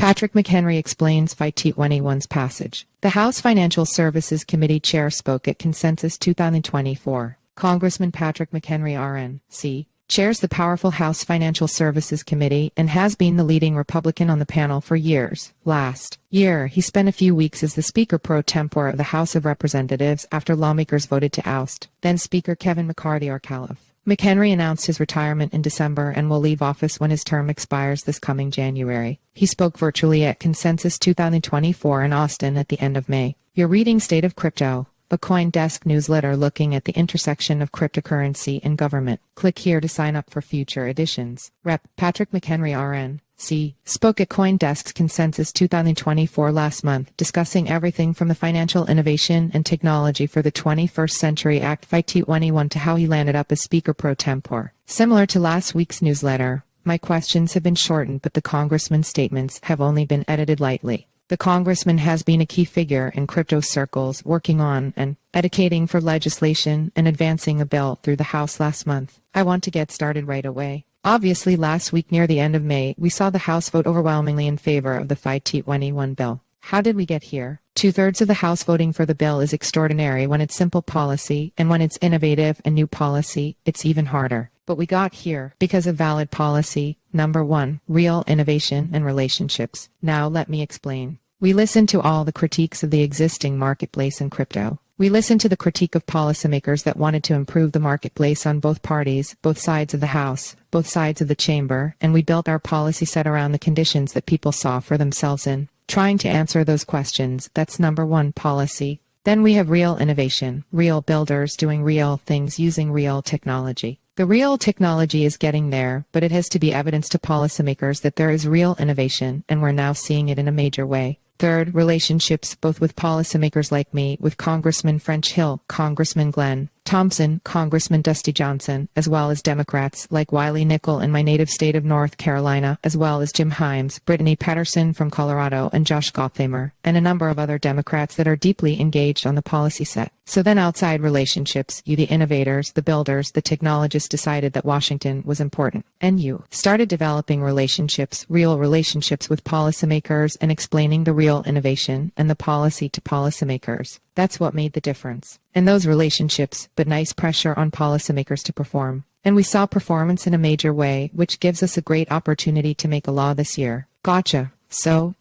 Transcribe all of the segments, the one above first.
Patrick McHenry explains FIT21's passage. The House Financial Services Committee chair spoke at Consensus 2024. Congressman Patrick McHenry, R-N.C., chairs the powerful House Financial Services Committee and has been the leading Republican on the panel for years. Last year, he spent a few weeks as the Speaker Pro Tempore of the House of Representatives after lawmakers voted to oust then Speaker Kevin McCarthy, R-Calif. McHenry announced his retirement in December and will leave office when his term expires this coming January. He spoke virtually at Consensus 2024 in Austin at the end of May. You're reading State of Crypto, a CoinDesk newsletter looking at the intersection of cryptocurrency and government. Click here to sign up for future editions. Rep. Patrick McHenry, R-N.C., spoke at CoinDesk's Consensus 2024 last month, discussing everything from the financial innovation and technology for the 21st Century Act FIT21 to how he landed up as Speaker Pro Tempore. Similar to last week's newsletter, my questions have been shortened, but the congressman's statements have only been edited lightly. The congressman has been a key figure in crypto circles, working on and advocating for legislation and advancing a bill through the House last month. I want to get started right away. Obviously, last week near the end of May, we saw the House vote overwhelmingly in favor of the FIT21 bill. How did we get here? 2/3 of the House voting for the bill is extraordinary when it's simple policy, and when it's innovative and new policy, it's even harder. But we got here because of valid policy. Number 1, real innovation and relationships. Now let me explain. We listened to all the critiques of the existing marketplace in crypto. We listened to the critique of policymakers that wanted to improve the marketplace on both parties, both sides of the House, both sides of the chamber, and we built our policy set around the conditions that people saw for themselves in trying to answer those questions. That's number 1, policy. Then we have real innovation, real builders doing real things using real technology. The real technology is getting there, but it has to be evidence to policymakers that there is real innovation, and we're now seeing it in a major way. Third, relationships, both with policymakers like me, with Congressman French Hill, Congressman Glenn Thompson, Congressman Dusty Johnson, as well as Democrats like Wiley Nickel in my native state of North Carolina, as well as Jim Himes, Brittany Patterson from Colorado, and Josh Gothamer, and a number of other Democrats that are deeply engaged on the policy set. So then outside relationships, you the innovators, the builders, the technologists decided that Washington was important. And you started developing relationships, real relationships with policymakers and explaining the real innovation and the policy to policymakers. That's what made the difference. And those relationships, but nice pressure on policymakers to perform. And we saw performance in a major way, which gives us a great opportunity to make a law this year. Gotcha. So,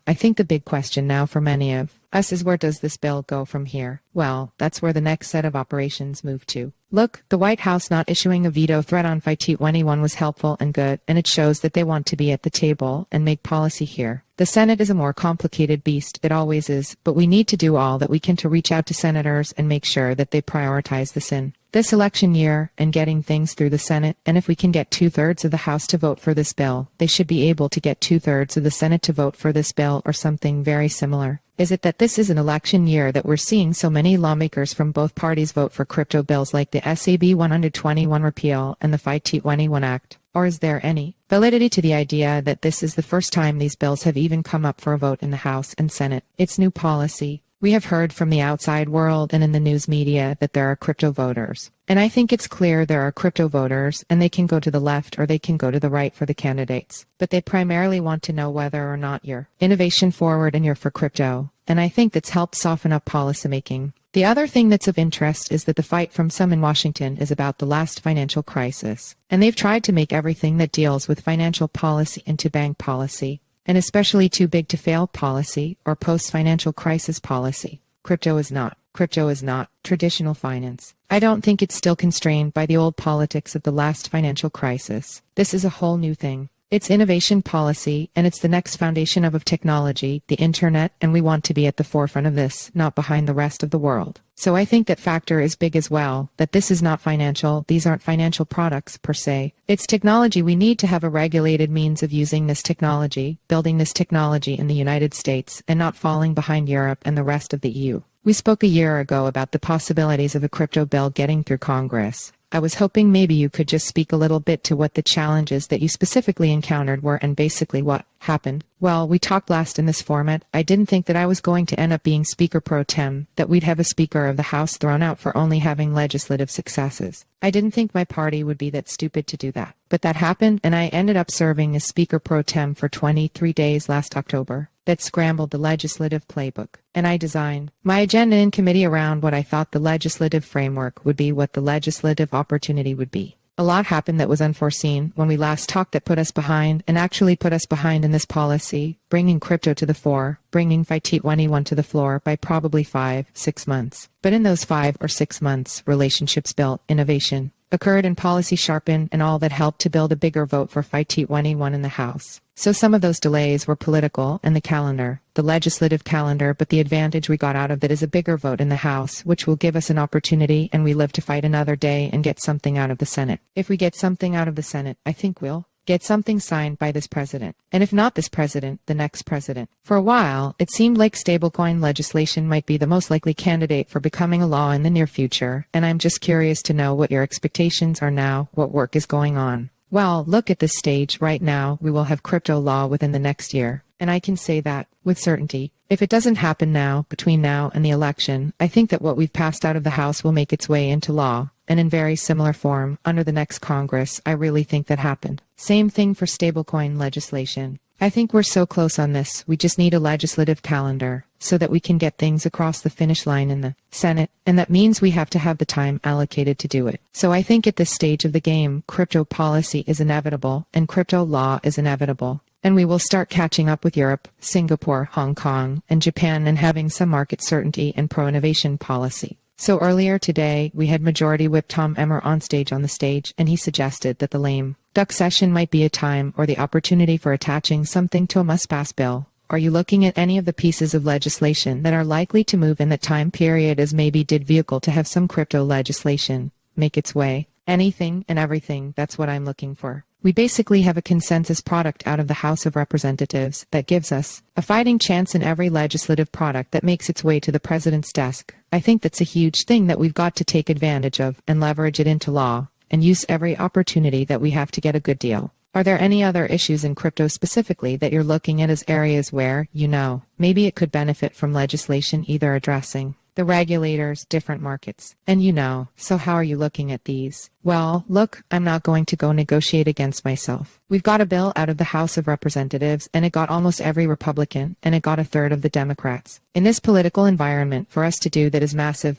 I think the big question now for many of us is, where does this bill go from here? Well, that's where the next set of operations move to. Look, the White House not issuing a veto threat on FIT21 was helpful and good, and it shows that they want to be at the table and make policy here. The Senate is a more complicated beast, it always is, but we need to do all that we can to reach out to senators and make sure that they prioritize this in this election year and getting things through the Senate. And if we can get 2/3 of the House to vote for this bill, they should be able to get 2/3 of the Senate to vote for this bill or something very similar. Is it that this is an election year that we're seeing so many lawmakers from both parties vote for crypto bills like the SAB 121 repeal and the FIT21 Act? Or is there any validity to the idea that this is the first time these bills have even come up for a vote in the House and Senate? It's new policy. We have heard from the outside world and in the news media that there are crypto voters. And I think it's clear there are crypto voters, and they can go to the left or they can go to the right for the candidates. But they primarily want to know whether or not you're innovation forward and you're for crypto. And I think that's helped soften up policymaking. The other thing that's of interest is that the fight from some in Washington is about the last financial crisis. And they've tried to make everything that deals with financial policy into bank policy, and especially too big to fail policy or post-financial crisis policy. Crypto is not. Crypto is not traditional finance. I don't think it's still constrained by the old politics of the last financial crisis. This is a whole new thing. It's innovation policy, and it's the next foundation of technology, the internet, and we want to be at the forefront of this, not behind the rest of the world. So I think that factor is big as well, that this is not financial, these aren't financial products per se. It's technology. We need to have a regulated means of using this technology, building this technology in the United States, and not falling behind Europe and the rest of the EU. We spoke a year ago about the possibilities of a crypto bill getting through Congress, I was hoping maybe you could just speak a little bit to what the challenges that you specifically encountered were and basically what happened. Well, we talked last in this format. I didn't think that I was going to end up being Speaker Pro Tem, that we'd have a Speaker of the House thrown out for only having legislative successes. I didn't think my party would be that stupid to do that. But that happened, and I ended up serving as Speaker Pro Tem for 23 days last October. That scrambled the legislative playbook, and I designed my agenda in committee around what I thought the legislative framework would be, what the legislative opportunity would be. A lot happened that was unforeseen when we last talked that put us behind, and actually put us behind in this policy, bringing crypto to the fore, bringing FIT21 to the floor by probably 5-6 months. But in those 5 or 6 months, relationships built, innovation occurred, and policy sharpened, and all that helped to build a bigger vote for FIT21 in the House. So some of those delays were political and the legislative calendar, but the advantage we got out of it is a bigger vote in the House, which will give us an opportunity, and we live to fight another day and get something out of the Senate. If we get something out of the Senate, I think we'll get something signed by this president. And if not this president, the next president. For a while, it seemed like stablecoin legislation might be the most likely candidate for becoming a law in the near future, and I'm just curious to know what your expectations are now, what work is going on. Well, look at this stage right now, we will have crypto law within the next year, and I can say that with certainty. If it doesn't happen now, between now and the election, I think that what we've passed out of the House will make its way into law, and in very similar form, under the next Congress. I really think that happened. Same thing for stablecoin legislation. I think we're so close on this, we just need a legislative calendar, so that we can get things across the finish line in the Senate, and that means we have to have the time allocated to do it. So I think at this stage of the game, crypto policy is inevitable, and crypto law is inevitable. And we will start catching up with Europe, Singapore, Hong Kong, and Japan, and having some market certainty and pro-innovation policy. So earlier today, we had Majority Whip Tom Emmer on the stage, and he suggested that the lame duck session might be a time or the opportunity for attaching something to a must-pass bill. Are you looking at any of the pieces of legislation that are likely to move in that time period as maybe did vehicle to have some crypto legislation make its way? Anything and everything, that's what I'm looking for. We basically have a consensus product out of the House of Representatives that gives us a fighting chance in every legislative product that makes its way to the president's desk. I think that's a huge thing that we've got to take advantage of and leverage it into law and use every opportunity that we have to get a good deal. Are there any other issues in crypto specifically that you're looking at as areas where, maybe it could benefit from legislation either addressing the regulators, different markets, and so how are you looking at these? Well, look, I'm not going to go negotiate against myself. We've got a bill out of the House of Representatives, and it got almost every Republican, and it got a third of the Democrats. In this political environment, for us to do that is massive,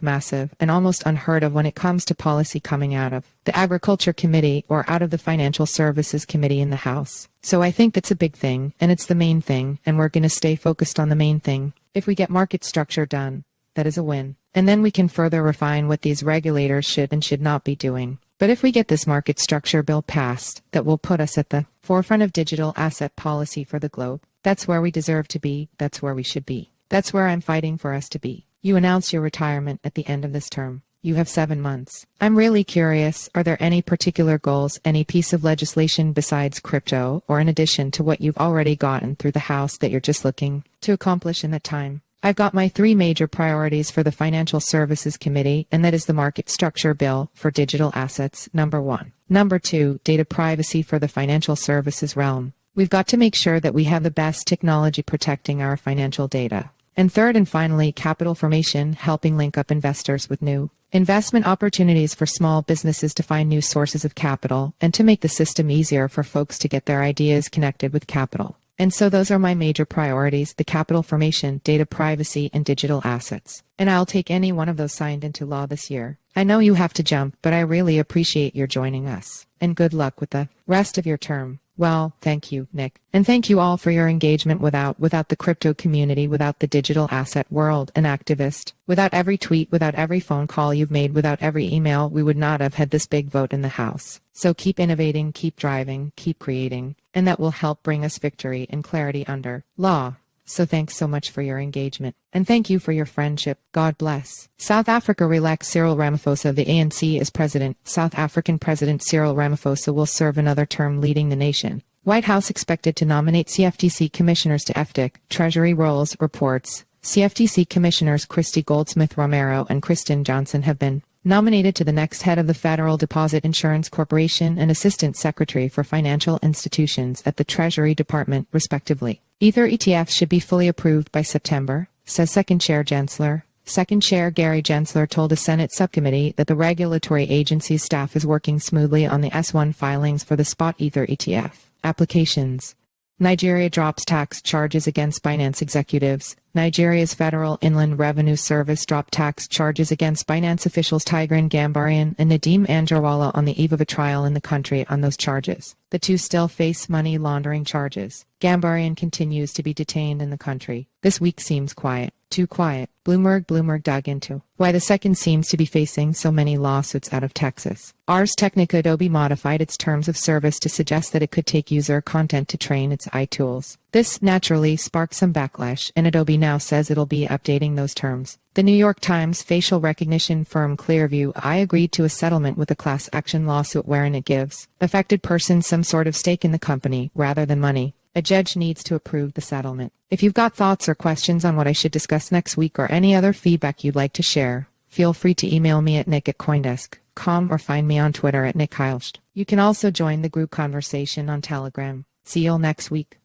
and almost unheard of when it comes to policy coming out of the Agriculture Committee or out of the Financial Services Committee in the House. So I think that's a big thing, and it's the main thing, and we're going to stay focused on the main thing. If we get market structure done, that is a win. And then we can further refine what these regulators should and should not be doing. But if we get this market structure bill passed, that will put us at the forefront of digital asset policy for the globe. That's where we deserve to be. That's where we should be. That's where I'm fighting for us to be. You announce your retirement at the end of this term. You have 7 months. I'm really curious, are there any particular goals, any piece of legislation besides crypto, or in addition to what you've already gotten through the House that you're just looking to accomplish in that time? I've got my 3 major priorities for the Financial Services Committee, and that is the Market Structure Bill for digital assets, number 1. Number 2, data privacy for the financial services realm. We've got to make sure that we have the best technology protecting our financial data. And third and finally, capital formation, helping link up investors with new investment opportunities for small businesses to find new sources of capital and to make the system easier for folks to get their ideas connected with capital. And so those are my major priorities, the capital formation, data privacy, and digital assets. And I'll take any one of those signed into law this year. I know you have to jump, but I really appreciate your joining us. And good luck with the rest of your term. Well, thank you, Nick. And thank you all for your engagement without the crypto community, without the digital asset world, an activist. Without every tweet, without every phone call you've made, without every email, we would not have had this big vote in the House. So keep innovating, keep driving, keep creating, and that will help bring us victory and clarity under law. So thanks so much for your engagement. And thank you for your friendship. God bless. South Africa elects Cyril Ramaphosa, the ANC, as president. South African President Cyril Ramaphosa will serve another term leading the nation. White House expected to nominate CFTC commissioners to FDIC. Treasury Rolls reports CFTC commissioners Christy Goldsmith Romero and Kristen Johnson have been nominated to the next head of the Federal Deposit Insurance Corporation and Assistant Secretary for Financial Institutions at the Treasury Department, respectively. Ether ETFs should be fully approved by September, says Second Chair Gensler. Second Chair Gary Gensler told a Senate subcommittee that the regulatory agency's staff is working smoothly on the S1 filings for the spot Ether ETF applications. Nigeria drops tax charges against Binance executives. Nigeria's Federal Inland Revenue Service dropped tax charges against Binance officials Tigran Gambaryan and Nadeem Anjarwalla on the eve of a trial in the country on those charges. The two still face money laundering charges. Gambaryan continues to be detained in the country. This week seems quiet. Too quiet. Bloomberg dug into why the second seems to be facing so many lawsuits out of Texas. Ars Technica Adobe modified its terms of service to suggest that it could take user content to train its AI tools. This naturally sparked some backlash, and Adobe now says it'll be updating those terms. The New York Times facial recognition firm Clearview AI agreed to a settlement with a class action lawsuit wherein it gives affected persons some sort of stake in the company rather than money. A judge needs to approve the settlement. If you've got thoughts or questions on what I should discuss next week or any other feedback you'd like to share, feel free to email me at nick@coindesk.com or find me on Twitter at nickheilst. You can also join the group conversation on Telegram. See you all next week.